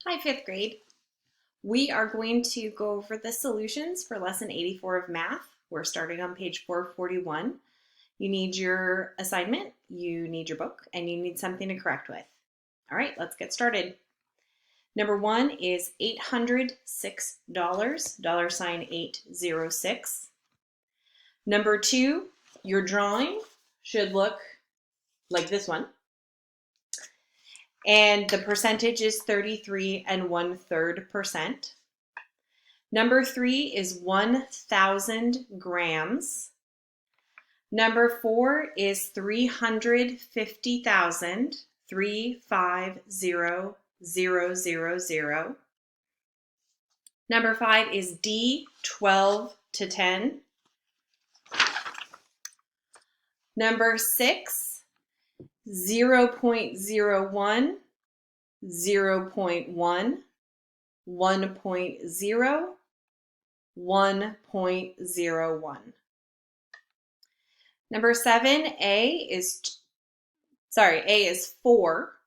Hi, fifth grade. We are going to go over the solutions for lesson 84 of math. We're starting on page 441. You need your assignment, you need your book, and you need something to correct with. All right, let's get started. Number one is $806, $806. Number two, your drawing should look like this one. And the percentage is 33 1/3%. Number three is 1,000 grams. Number four is 350,000, 350,000. Number five is D, 12 to 10. Number six, 0.01, 0.1, 1.0, 1.01. Number seven, A is 4,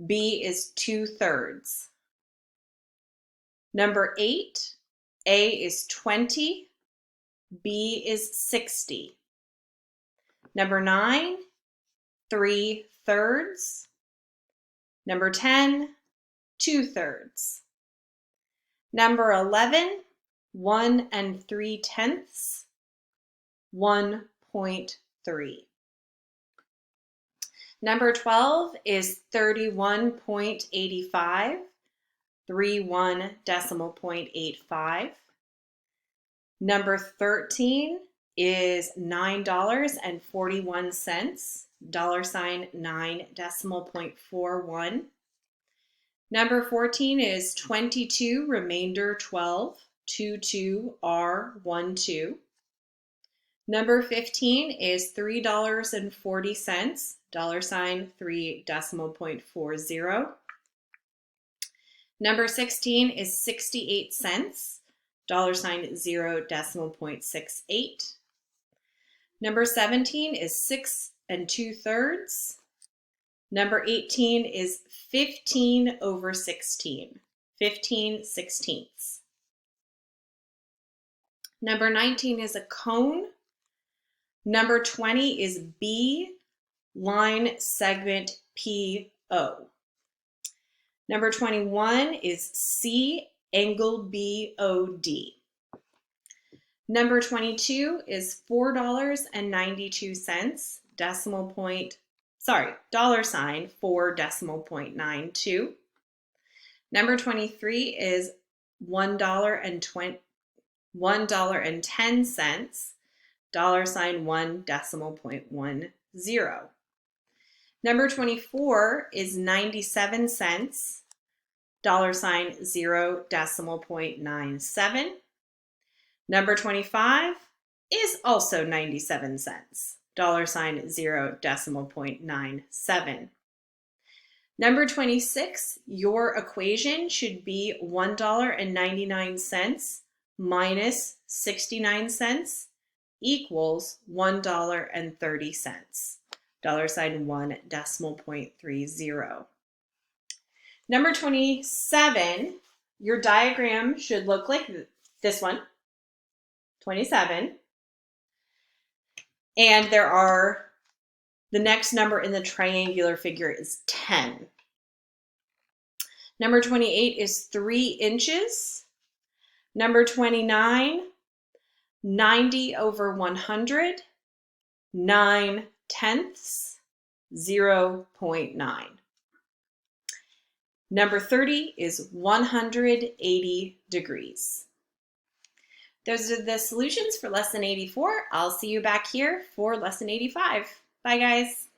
B is 2/3. Number 8, A is 20, B is 60. Number 9, 3/3. Number 10, 2/3. Number 11, 1 3/10, 1.3. Number 12 is 31.85, 31.85. Number 13 is $9.41, $9.41. Number 14 is 22, remainder 12, 22R12. Number 15 is $3.40, $3.40. Number 16 is 68 cents, $0.68. Number 17 is 6 2/3. Number 18 is 15/16, 15/16. Number 19 is a cone. Number 20 is B, line segment PO. Number 21 is C, angle BOD. Number 22 is $4.92, $4.92. Number 23 is $1.10, $1.10. Number 24 is 97 cents, $0.97. Number 25 is also 97 cents, $0.97. Number 26, your equation should be $1.99 minus 69 cents equals $1.30, $1.30. Number 27, your diagram should look like this one, 27. And the next number in the triangular figure is 10. Number 28 is 3 inches. Number 29, 90/100, 9/10, 0.9. Number 30 is 180 degrees. Those are the solutions for lesson 84. I'll see you back here for lesson 85. Bye, guys.